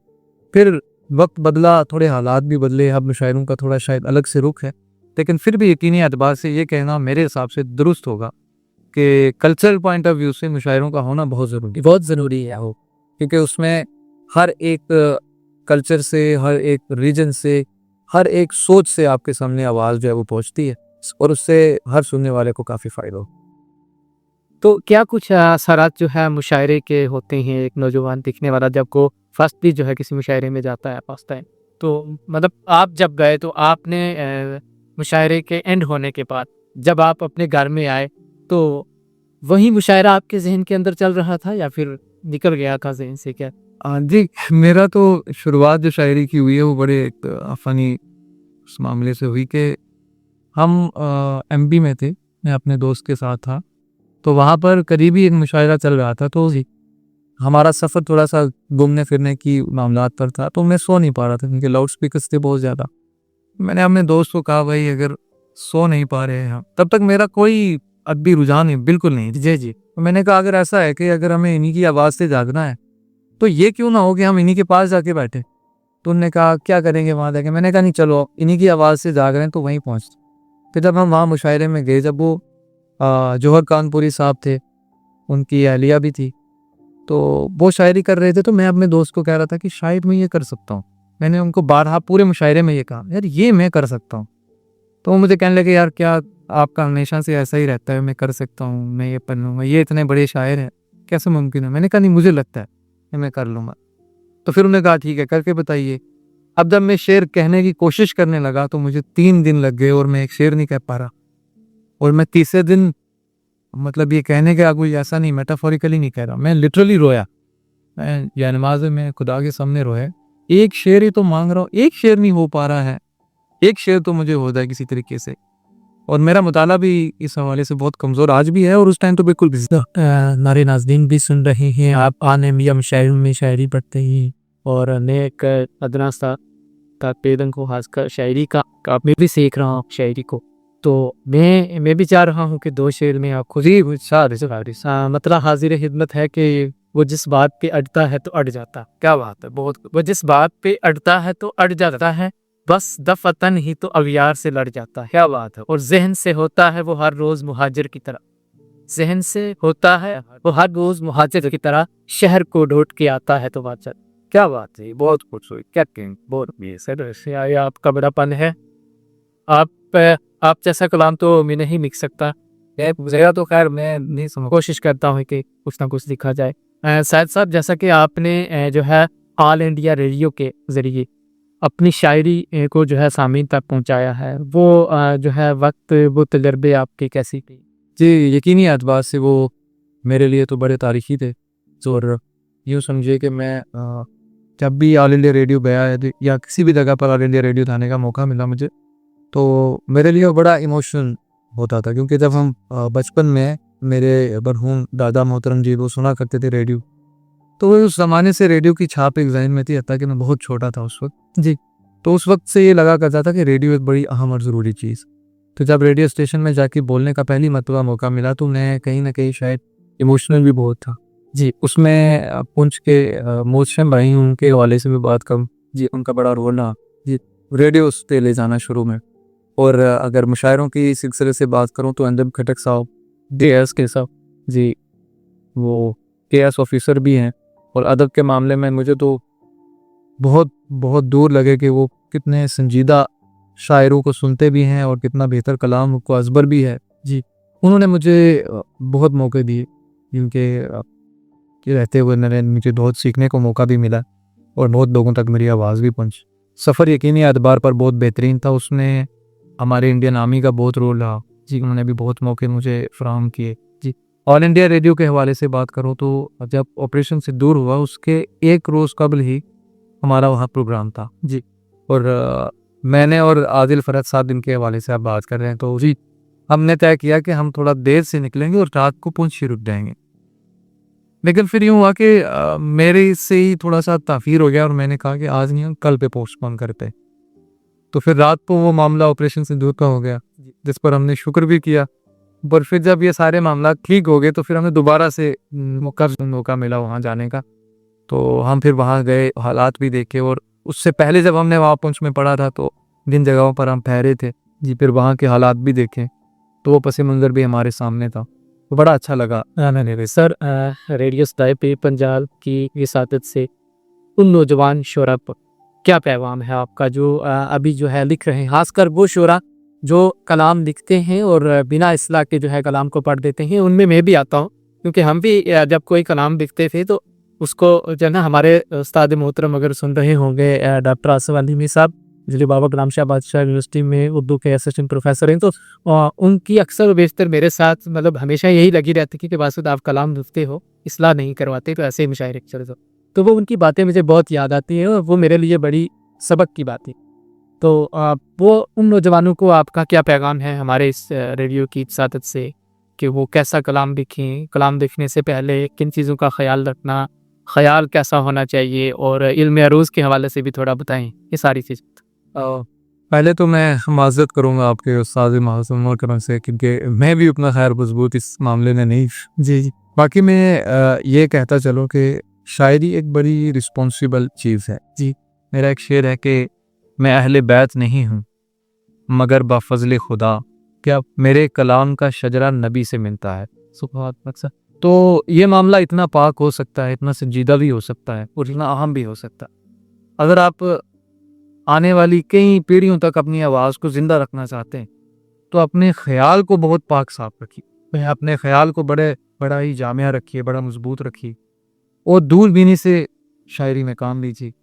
फिर वक्त बदला, थोड़े हालात भी बदले, अब मुशायरों का थोड़ा शायद अलग से रुख है, लेकिन फिर भी यकीनी एतबार से ये कहना मेरे हिसाब से दुरुस्त होगा कि कल्चरल पॉइंट ऑफ व्यू से मुशायरों का होना बहुत ज़रूरी है वो, क्योंकि उसमें हर एक कल्चर से, हर एक रीजन से, हर एक सोच से आपके सामने आवाज़ जो है वो पहुंचती है और उससे हर सुनने वाले को काफ़ी फ़ायदा हो। तो क्या कुछ असरात जो है मुशायरे के होते हैं, एक नौजवान दिखने वाला जब को फर्स्ट भी जो है किसी मुशायरे में जाता है फर्स्ट टाइम, तो मतलब आप जब गए तो आपने मुशायरे के एंड होने के बाद जब आप अपने घर में आए तो वही मुशायरा आपके जहन के अंदर चल रहा था या फिर निकल गया था जहन से? क्या जी मेरा तो शुरुआत जो शायरी की हुई है वो बड़े फ़नी उस मामले से हुई कि हम एमपी में थे, मैं अपने दोस्त के साथ था, तो वहाँ पर करीबी एक मुशायरा चल रहा था, तो हमारा सफ़र थोड़ा सा घूमने फिरने की मामलात पर था, तो मैं सो नहीं पा रहा था क्योंकि लाउड स्पीकर्स थे बहुत ज़्यादा। मैंने अपने दोस्त को कहा भाई अगर सो नहीं पा रहे हैं हम, तब तक मेरा कोई अदबी रुझान नहीं, बिल्कुल नहीं जी। तो मैंने कहा अगर ऐसा है कि अगर हमें इन्हीं की आवाज़ से जागना है तो ये क्यों ना हो कि हम इन्हीं के पास जाके बैठे। तो उन्होंने कहा क्या करेंगे वहाँ जाके, मैंने कहा नहीं चलो इन्हीं की आवाज़ से जाग रहे हैं तो वहीं पहुँचते। फिर जब हम वहाँ मुशायरे में गए, जब वो जौहर कानपुरी साहब थे, उनकी अहलिया भी थी, तो वो शायरी कर रहे थे, तो मैं अपने दोस्त को कह रहा था कि शायद मैं ये कर सकता हूँ। मैंने उनको बारहा पूरे मुशायरे में ये कहा, यार ये मैं कर सकता हूँ। तो वो मुझे कहने लगे, यार क्या आपका हमेशा से ऐसा ही रहता है, मैं कर सकता हूँ, मैं ये पढ़ लूँगा, ये इतने बड़े शायर हैं, कैसे मुमकिन है? मैंने कहा नहीं, मुझे लगता है कि मैं कर लूँगा। तो फिर उन्होंने कहा ठीक है, करके बताइए। अब जब मैं शेर कहने की कोशिश करने लगा तो मुझे 3 दिन लग गए और मैं एक शेर नहीं कह पा रहा। और मैं तीसरे दिन, मतलब ये कहने का कोई ऐसा नहीं, मेटाफोरिकली नहीं कह रहा, मैं लिटरली रोया। मैं या नमाज में खुदा के सामने रोया, एक शेर ही तो मांग रहा हूँ, एक शेर नहीं हो पा रहा है, एक शेर तो मुझे हो जाए किसी तरीके से। और मेरा मुताला भी इस हवाले से बहुत कमज़ोर आज भी है, और उस टाइम तो बिल्कुल भी नारे नाज़रीन भी सुन रहे हैं, आप आने मियां शायरी में शायरी पढ़ते हैं और नेक अदना सा का पेदन को खासकर शायरी का मैं भी सीख रहा हूँ शायरी को। तो मैं भी चाह रहा हूँ कि 2 शेर में आप खुद ही मतलब हाजिर खिदमत है कि वो जिस बात पे अड़ता है तो अड़ जाता है। क्या बात है, बहुत। वो जिस बात पे अड़ता है तो अड़ जाता है, बस दफतन ही तो अगयार से लड़ जाता है। क्या बात है। और जहन से होता है वो हर रोज मुहाजिर की तरह, जहन से होता है वो हर रोज मुहाजिर की तरह, शहर को ढूंढ के आता है तो बात। क्या बात है, बहुत खूबसूरत, क्या बहुत सर, ऐसे आपका बड़ापन है। आप जैसा कलाम तो मैं नहीं लिख सकता, जगह तो खैर मैं नहीं समझ, कोशिश करता हूँ कि कुछ ना कुछ लिखा जाए। शायद साहब, जैसा कि आपने जो है ऑल इंडिया रेडियो के ज़रिए अपनी शायरी को जो है सामीन तक पहुँचाया है, वो जो है वक्त, वो तजर्बे आपके कैसी थी? जी, यकीनी एतबार से वो मेरे लिए तो बड़े तारीखी थे। और यूँ समझिए कि मैं जब भी ऑल इंडिया रेडियो गया है या किसी भी जगह पर ऑल इंडिया रेडियो जाने का मौका मिला मुझे, तो मेरे लिए वो बड़ा इमोशनल होता था। क्योंकि जब हम बचपन में मेरे मरहूम दादा मोहतरम जी वो सुना करते थे रेडियो, तो उस ज़माने से रेडियो की छाप एक ज़हन में थी, हत्ता कि मैं बहुत छोटा था उस वक्त। जी, तो उस वक्त से ये लगा करता था कि रेडियो एक बड़ी अहम और ज़रूरी चीज़। तो जब रेडियो स्टेशन में जाके बोलने का पहली मरतबा मौका मिला तो मैं कहीं न कहीं शायद इमोशनल भी बहुत था। जी, उसमें पुंछ के मोहसिन भाई उनके हवाले से भी बात करूँ, जी, उनका बड़ा रोल रहा, जी, रेडियो पे ले जाना शुरू में। और अगर मुशायरों की सिलसिले से बात करूँ तो अंजम खटक साहब, केएस के साहब, जी, वो केएस ऑफिसर भी हैं। और अदब के मामले में मुझे तो बहुत बहुत दूर लगे कि वो कितने संजीदा शायरों को सुनते भी हैं और कितना बेहतर कलाम को अज़बर भी है। जी, उन्होंने मुझे बहुत मौके दिए, जिनके रहते हुए मैंने मुझे बहुत सीखने को मौका भी मिला और बहुत लोगों तक मेरी आवाज़ भी पहुंची। सफ़र यकीनी एतबार पर बहुत बेहतरीन था, उसमें हमारे इंडियन आर्मी का बहुत रोल रहा। जी, उन्होंने भी बहुत मौके मुझे फ़राहम किए। जी, ऑल इंडिया रेडियो के हवाले से बात करूँ तो जब ऑपरेशन सिंदूर हुआ उसके 1 रोज़ कबल ही हमारा वहाँ प्रोग्राम था। जी, और मैंने और आदिल फ़रद साहब इनके हवाले से आप बात कर रहे हैं, तो जी, हमने तय किया कि हम थोड़ा देर से निकलेंगे और रात को पुंछ ही रुक जाएंगे। लेकिन फिर यूँ हुआ कि मेरे से ही थोड़ा सा ताख़ीर हो गया और मैंने कहा कि आज नहीं, हम कल पे पोस्टपोन करते। तो फिर रात को वो मामला ऑपरेशन सिंदूर का हो गया, जिस पर हमने शुक्र भी किया। पर फिर जब ये सारे मामला ठीक हो गए तो फिर हमें दोबारा से मौका मिला वहाँ जाने का। तो हम फिर वहाँ गए, हालात भी देखे, और उससे पहले जब हमने वहाँ पुंछ में पढ़ा था तो जिन जगहों पर हम ठहरे थे, जी, फिर वहाँ के हालात भी देखे, तो वो पस मंज़र भी हमारे सामने था, तो बड़ा अच्छा लगा। सर, रेडियो सदाए पंजाब की विसादत से उन नौजवान शोरा पर क्या पैगाम है आपका, जो अभी जो है लिख रहे हैं, खासकर वो शोरा जो कलाम लिखते हैं और बिना इस्लाह के जो है कलाम को पढ़ देते हैं? उनमें मैं भी आता हूँ, क्योंकि हम भी जब कोई कलाम लिखते थे तो उसको जो है ना, हमारे उस्ताद मोहतरम अगर सुन रहे होंगे, डॉक्टर आसिफ अली साहब, जो बाबा गुलाम शाह बादशाह यूनिवर्सिटी में उर्दू के असिस्टेंट प्रोफेसर हैं, तो उनकी अक्सर बेशतर मेरे साथ मतलब हमेशा यही लगी रहती थी कि बासुद आप कलाम लिखते हो, इस्लाह नहीं करवाते, तो ऐसे ही मुशायरे चले दो। तो वो उनकी बातें मुझे बहुत याद आती हैं और वो मेरे लिए बड़ी सबक की बात थी। तो वो उन नौजवानों को आपका क्या पैगाम है हमारे इस रेडियो की इजाज़त से, कि वो कैसा कलाम लिखें, कलाम लिखने से पहले किन चीज़ों का ख्याल रखना, ख्याल कैसा होना चाहिए, और इल्म अरूज़ के हवाले से भी थोड़ा बताएं ये सारी चीज़। पहले तो मैं माज़रत करूँगा आपके उस्ताद मासूम मोहतरम से, क्योंकि मैं भी उतना खैर मजबूत इस मामले में नहीं। जी, बाकी मैं ये कहता चलूँ कि शायरी एक बड़ी रिस्पॉन्सिबल चीज़ है। जी, मेरा एक शेर है कि मैं अहले बैत नहीं हूँ मगर बाफज़ल खुदा, क्या मेरे कलाम का शजरा नबी से मिलता है। सुभान। तो ये मामला इतना पाक हो सकता है, इतना संजीदा भी हो सकता है और इतना अहम भी हो सकता है। अगर आप आने वाली कई पीढ़ियों तक अपनी आवाज़ को जिंदा रखना चाहते हैं तो अपने ख्याल को बहुत पाक साफ रखिए, अपने ख्याल को बड़ा ही जामिया रखिए, बड़ा मजबूत रखिए और दूरबीनी से शायरी में काम लीजिए।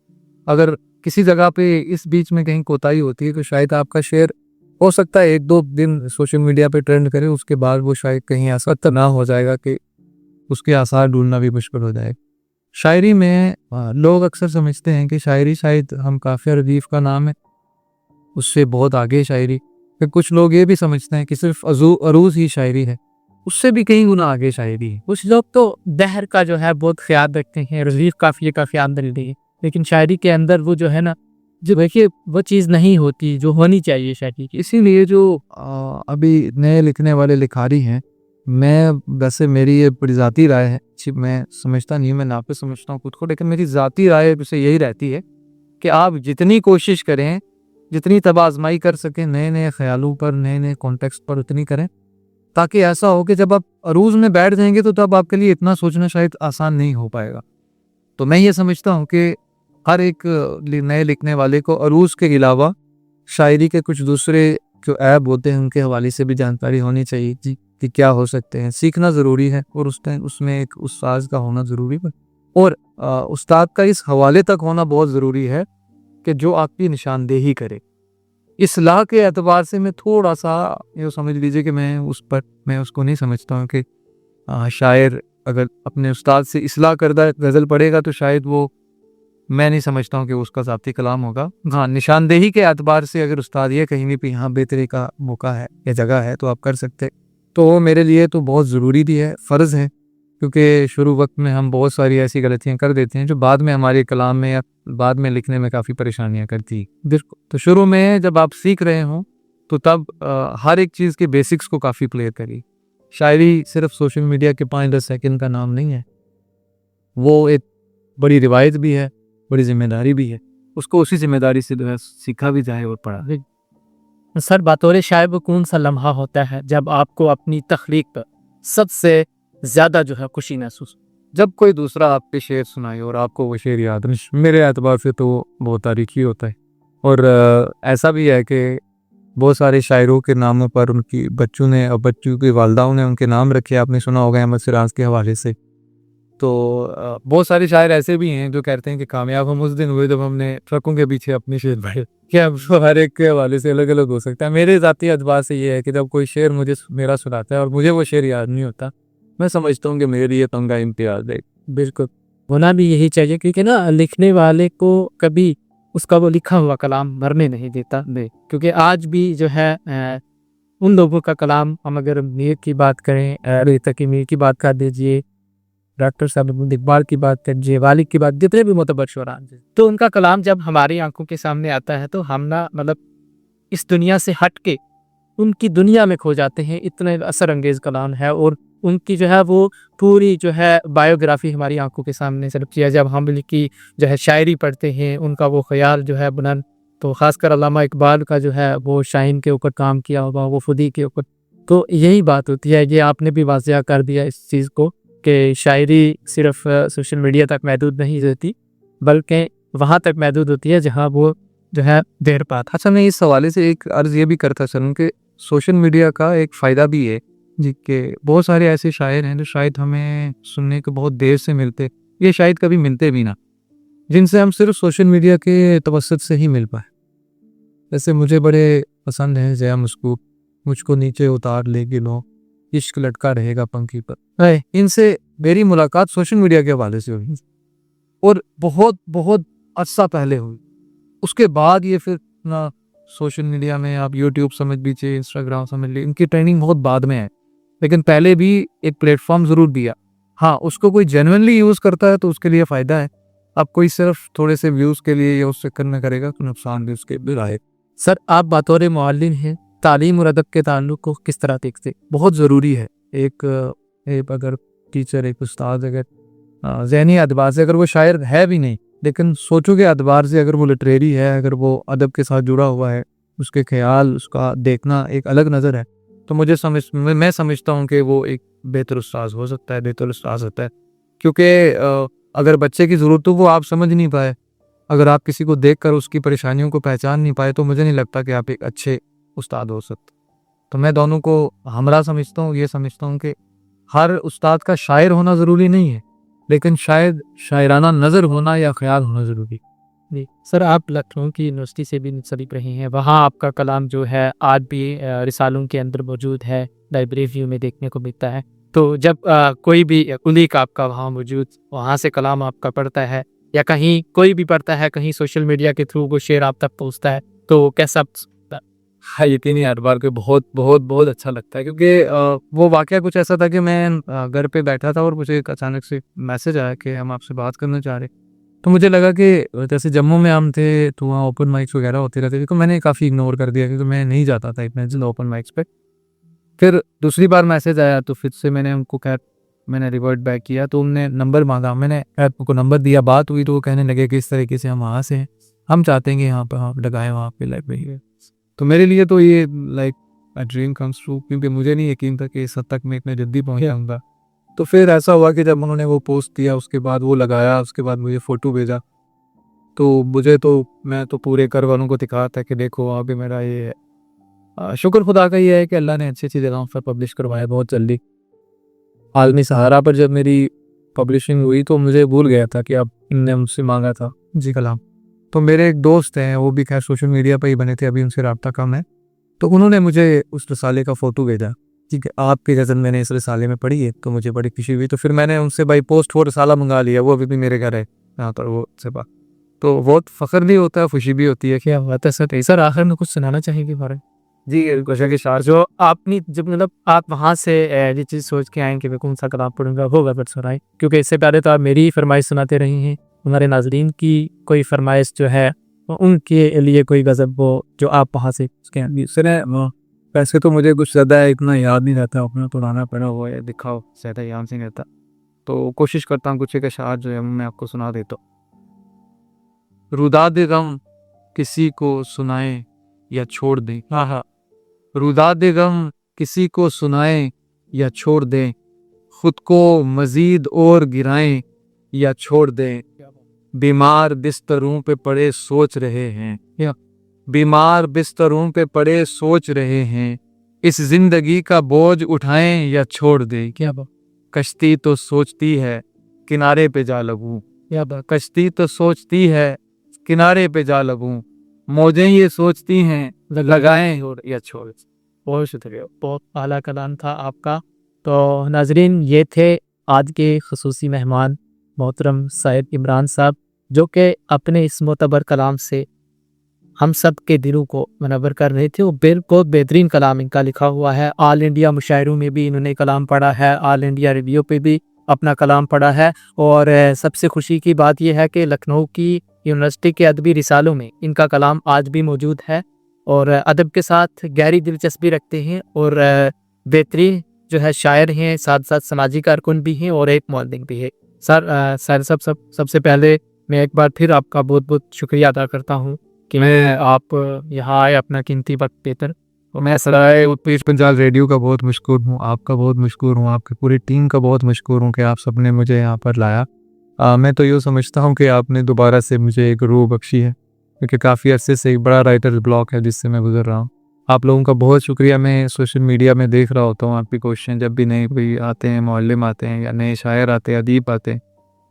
अगर किसी जगह पे इस बीच में कहीं कोताही होती है तो शायद आपका शेर हो सकता है 1-2 दिन सोशल मीडिया पे ट्रेंड करे, उसके बाद वो शायद कहीं ऐसा ना हो जाएगा कि उसके आसार ढूंढना भी मुश्किल हो जाए। शायरी में लोग अक्सर समझते हैं कि शायरी शायद हम काफ़िया रदीफ़ का नाम है, उससे बहुत आगे शायरी। फिर कुछ लोग ये भी समझते हैं कि सिर्फ अरूज ही शायरी है, उससे भी कई गुना आगे शायरी है। कुछ लोग तो दहर का जो है बहुत ख्याल रखते हैं, रज़ीफ़ काफ़िये का ख्याल रखते हैं, लेकिन शायरी के अंदर वो जो है ना, जो देखिए वो चीज़ नहीं होती जो होनी चाहिए शायरी की। इसीलिए जो अभी नए लिखने वाले लिखारी हैं, मैं वैसे मेरी ये बड़ी ज़ाती राय है, मैं समझता नहीं हूँ, मैं नापे समझता हूँ खुद को, लेकिन मेरी ज़ाती राय वैसे यही रहती है कि आप जितनी कोशिश करें, जितनी तबाज़माई कर सकें नए नए ख्यालों पर, नए नए कॉन्टेक्स्ट पर, उतनी करें, ताकि ऐसा हो कि जब आप अरूज में बैठ जाएंगे तो तब आपके लिए इतना सोचना शायद आसान नहीं हो पाएगा। तो मैं ये समझता हूँ कि हर एक नए लिखने वाले को अरूज के अलावा शायरी के कुछ दूसरे जो ऐब होते हैं उनके हवाले से भी जानकारी होनी चाहिए जी, कि क्या हो सकते हैं। सीखना ज़रूरी है और उस टाइम उसमें एक उस्ताद का होना ज़रूरी है और उस्ताद का इस हवाले तक होना बहुत ज़रूरी है कि जो आपकी निशानदेही करे। इस्लाह के एतबार से मैं थोड़ा सा ये समझ लीजिए कि मैं उसको नहीं समझता हूँ कि शायर अगर अपने उस्ताद से इस्लाह करदा गज़ल पढ़ेगा तो शायद वो, मैं नहीं समझता हूँ कि उसका ज़ाती कलाम होगा। हाँ, निशानदेही के एतबार से अगर उस्ताद ये कहेंगे कि हाँ बेहतरी का मौका है या जगह है तो आप कर सकते, तो वो मेरे लिए तो बहुत ज़रूरी भी है, फ़र्ज़ है, क्योंकि शुरू वक्त में हम बहुत सारी ऐसी गलतियाँ कर देते हैं जो बाद में हमारे कलाम में या बाद में लिखने में काफ़ी परेशानियाँ करती। बिल्कुल, तो शुरू में जब आप सीख रहे हों तो तब हर एक चीज़ के बेसिक्स को काफ़ी क्लियर करिए। शायरी सिर्फ सोशल मीडिया के 5-10 सेकंड का नाम नहीं है, वो एक बड़ी रिवायत भी है, बड़ी जिम्मेदारी भी है, उसको उसी जिम्मेदारी से जो है सीखा भी जाए और पढ़ा भी। सर बतौर शायर वो कौन सा लम्हा होता है जब आपको अपनी तख्लीक पर सबसे ज़्यादा जो है खुशी महसूस? जब कोई दूसरा आपके शेर सुनाए और आपको वो शेर याद नहीं, मेरे एतबार से तो वो बहुत तारीखी होता है। और ऐसा भी है कि बहुत सारे शायरों के नामों पर उनकी बच्चों ने और बच्चों की वालदाओं ने उनके नाम रखे, आपने सुना होगा अहमद सिराज के हवाले से। तो बहुत सारे शायर ऐसे भी हैं जो कहते हैं कि कामयाब हम उस दिन हुए जब हमने ट्रकों के पीछे अपने शेर पढ़े। क्या हर एक के हवाले से अलग अलग हो सकता है। मेरे ज़ाती एतबार से ये है कि जब कोई शेर मेरा सुनाता है और मुझे वो शेर याद नहीं होता, मैं समझता हूँ कि मेरे लिए तंगा इम्तियाज है। बिल्कुल, होना भी यही चाहिए, क्योंकि ना लिखने वाले को कभी उसका वो लिखा हुआ कलाम मरने नहीं देता। क्योंकि आज भी जो है उन लोगों का कलाम, हम अगर मीर की बात करें, तकी मीर की बात कर दीजिए, डॉक्टर साहब इकबाल की बात कर दीजिए, वालिद की बात, जितने भी मोतबर शुरा, तो उनका कलाम जब हमारी आंखों के सामने आता है तो हम ना मतलब इस दुनिया से हट के उनकी दुनिया में खो जाते हैं। इतने असर अंगेज कलाम है और उनकी जो है वो पूरी जो है बायोग्राफी हमारी आंखों के सामने चलती है। जब हम उनकी जो है शायरी पढ़ते हैं, उनका वो ख्याल जो है बुलंद, तो ख़ासकर अल्लामा इकबाल का जो है वो शाहीन के ऊपर काम किया होगा, वो खुदी के ऊपर, तो यही बात होती है। ये आपने भी वाज़िया कर दिया इस चीज़ को कि शायरी सिर्फ सोशल मीडिया तक महदूद नहीं रहती, बल्कि वहाँ तक महदूद होती है जहाँ वो जो है देर पात। अच्छा, मैं इस हवाले से एक अर्ज़ ये भी करता चलूँ कि सोशल मीडिया का एक फ़ायदा भी है जी, कि बहुत सारे ऐसे शायर हैं जो शायद हमें सुनने को बहुत देर से मिलते, ये शायद कभी मिलते भी ना, जिनसे हम सिर्फ सोशल मीडिया के तवस्सुत से ही मिल पाए। जैसे मुझे बड़े पसंद हैं ज़या मस्कूब, मुझको नीचे उतार ले गिलो, इश्क लटका रहेगा पंखी पर। इनसे मेरी मुलाकात सोशल मीडिया के हवाले से हुई और बहुत बहुत अर्सा पहले हुई। उसके बाद ये फिर ना सोशल मीडिया में आप यूट्यूब समझ लीजिए, इंस्टाग्राम समझ लीजिए, इनकी ट्रेंडिंग बहुत बाद में है, लेकिन पहले भी एक प्लेटफॉर्म ज़रूर दिया। हाँ, उसको कोई जेन्युइनली यूज़ करता है तो उसके लिए फ़ायदा है। अब कोई सिर्फ थोड़े से व्यूज़ के लिए या उस चक्कर में करेगा तो नुकसान भी उसके भी रहे। सर आप बतौर मुअल्लिम हैं, तालीम और अदब के ताल्लुक़ को किस तरह देखते? बहुत ज़रूरी है। एक अगर टीचर, एक उस्ताद अगर ज़हनी एतबार से अगर वो शायर है भी नहीं, लेकिन सोचों के एतबार से अगर वो लिटरेरी है, अगर वो अदब के साथ जुड़ा हुआ है, उसके ख्याल, उसका देखना एक अलग नज़र है, तो मैं समझता हूँ कि वो एक बेहतर उस्ताद हो सकता है, बेहतर उस्ताद होता है। क्योंकि अगर बच्चे की ज़रूरत हो वो आप समझ नहीं पाए, अगर आप किसी को देखकर उसकी परेशानियों को पहचान नहीं पाए तो मुझे नहीं लगता कि आप एक अच्छे उस्ताद हो सकते। तो मैं दोनों को हमरा समझता हूँ, ये समझता हूँ कि हर उस्ताद का शायर होना ज़रूरी नहीं है, लेकिन शायद शायराना नज़र होना या ख्याल होना ज़रूरी। जी सर, आप लखनऊ की यूनिवर्सिटी से भी मुंसलिक रहे हैं, वहाँ आपका कलाम जो है आज भी रिसालों के अंदर मौजूद है, लाइब्रेरी व्यू में देखने को मिलता है। तो जब कोई भी कुलीग आपका वहाँ मौजूद, वहाँ से कलाम आपका पढ़ता है या कहीं कोई भी पढ़ता है, कहीं सोशल मीडिया के थ्रू वो शेर आप तक पहुँचता है, तो कैसा? हाँ, यकीनी हर बार के बहुत बहुत बहुत अच्छा लगता है, क्योंकि वो वाक़या कुछ ऐसा था कि मैं घर पे बैठा था और मुझे एक अचानक से मैसेज आया कि हम आपसे बात करना चाह रहे हैं। तो मुझे लगा कि जैसे जम्मू में हम थे तो वहाँ ओपन माइक्स वगैरह होते रहते थे, तो मैंने काफ़ी इग्नोर कर दिया क्योंकि मैं नहीं जाता था इतने जल्द ओपन माइक्स पे। फिर दूसरी बार मैसेज आया तो फिर से मैंने उनको खैर मैंने रिवर्ट बैक किया, तो उनने नंबर मांगा, मैंने खैर उनको नंबर दिया, बात हुई तो वो कहने लगे कि इस तरीके से हम वहाँ से हैं, हम चाहते हैं कि यहाँ पर आप लगाएं वहाँ पे लाइब्रेरी। तो मेरे लिए तो ये like a dream comes true, क्योंकि मुझे नहीं यकीन था कि इस हद तक मैं इतने जल्दी पहुँच जाऊँगा। तो फिर ऐसा हुआ कि जब उन्होंने वो पोस्ट किया, उसके बाद वो लगाया, उसके बाद मुझे फ़ोटो भेजा, तो मुझे तो मैं तो पूरे घर वालों को दिखा था कि देखो अभी मेरा ये है। शुक्र खुदा का ये है कि अल्लाह ने अच्छी जगहों पर पब्लिश करवाया बहुत जल्दी। आलमी सहारा पर जब मेरी पब्लिशिंग हुई तो मुझे भूल गया था कि अब इनने मुझसे मांगा था जी कलाम। तो मेरे एक दोस्त हैं, वो भी खैर सोशल मीडिया पर ही बने थे, अभी उनसे रब्ता कम है, तो उन्होंने मुझे उस रसाले का फ़ोटो भेजा। ठीक है, आपकी गज़ल मैंने इस रसाले में पढ़ी है, तो मुझे बड़ी खुशी हुई। तो फिर मैंने उनसे बाई पोस्ट वो रसाला मंगा लिया, वो अभी भी मेरे घर है यहाँ पर वो से बात। तो बहुत फ़ख्र भी होता है, खुशी भी होती है। क्या बात है सर। सर आखिर में कुछ सुनाना चाहेंगे बारे? जी, गुज़र के शार जो आपने जब मतलब आप वहाँ से ये चीज़ सोच के आए कि मैं कौन सा कलाम पढ़ूंगा, वो फिर सुनाए, क्योंकि इससे पहले तो आप मेरी ही फरमाइश सुनाते रहे हैं। हमारे नाजरीन की कोई फरमाइश जो है उनके लिए कोई गज़ल वो जो आप वहाँ से सुने। वैसे तो मुझे कुछ ज़्यादा इतना याद नहीं रहता, अपना पुराना पढ़ा हुआ है दिखाओ ज़्यादा याद नहीं रहता, तो कोशिश करता हूँ कुछ एक अशार जो है मैं आपको सुना देता हूँ। रुदाद गम किसी को सुनाए या छोड़ दें, हाँ हाँ, रुदाद गम किसी को सुनाए या छोड़ दें, खुद को मज़ीद और गिराएं या छोड़ दें, बीमार बिस्तरों पे पड़े सोच रहे हैं, या बीमार बिस्तरों पे पड़े सोच रहे हैं, इस जिंदगी का बोझ उठाएं या छोड़ दें। क्या बात, कश्ती तो सोचती है किनारे पे जा लगूं, क्या बात, कश्ती तो सोचती है किनारे पे जा लगूं, मौजें ये सोचती हैं लगाएं और या छोड़। बहुत शुक्रिया, बहुत आला कलाम था आपका। तो नाजरीन, ये थे आज के खसूसी मेहमान मोहतरम सैयद इमरान साहब, जो कि अपने इस मोतबर कलाम से हम सब के दिलों को मनवर कर रहे थे। वो बिल्कुल बेहतरीन कलाम इनका लिखा हुआ है। ऑल इंडिया मुशायरों में भी इन्होंने कलाम पढ़ा है, ऑल इंडिया रिव्यू पे भी अपना कलाम पढ़ा है। और सबसे खुशी की बात यह है कि लखनऊ की यूनिवर्सिटी के अदबी रिसालों में इनका कलाम आज भी मौजूद है और अदब के साथ गहरी दिलचस्पी रखते हैं और बेहतरीन जो है शायर हैं, साथ साथ समाजी कारकुन भी हैं और एक मौलिक भी है। सर सबसे पहले मैं एक बार फिर आपका बहुत बहुत शुक्रिया अदा करता हूँ कि मैं आप यहाँ आए, अपना कीमती वक्त देकर। मैं सराय उत्तर पंजाब रेडियो का बहुत मशकूर हूँ, आपका बहुत मशकूर हूँ, आपकी पूरी टीम का बहुत मशकूर हूँ कि आप सबने मुझे यहाँ पर लाया। मैं तो यूँ समझता हूँ कि आपने दोबारा से मुझे एक रूह बख्शी है, क्योंकि काफ़ी अरसे से एक बड़ा राइटर ब्लॉक है जिससे मैं गुजर रहा हूँ। आप लोगों का बहुत शुक्रिया। मैं सोशल मीडिया में देख रहा होता हूँ आपकी कोशिशें, जब भी नए कोई आते हैं, मुअल्लिम आते हैं या नए शायर आते हैं, अदीब आते हैं,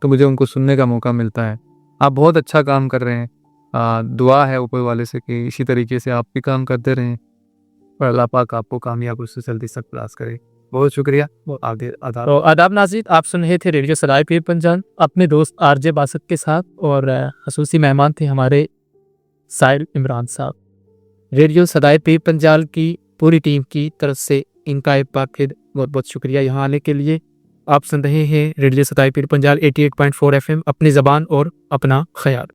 तो मुझे उनको सुनने का मौका मिलता है। आप बहुत अच्छा काम कर रहे हैं। दुआ है ऊपर वाले से कि इसी तरीके से आप भी काम करते रहें और अल्लाह पाक आपको कामयाब से जल्दी सरफराज करे। बहुत शुक्रिया। तो आदाब नाज़रीन, आप सुन रहे थे रेडियो सदाए पीर पंजाब अपने दोस्त आरजे बासत के साथ, और खसूसी मेहमान थे हमारे साहिल इमरान साहब। रेडियो सदाए पीर पंजाब की पूरी टीम की तरफ से इनका एक बार फिर बहुत बहुत शुक्रिया यहाँ आने के लिए। आप सुन रहे हैं रेडियो सदाए पीर पंजाब 88.4 FM, अपनी ज़बान और अपना ख्याल।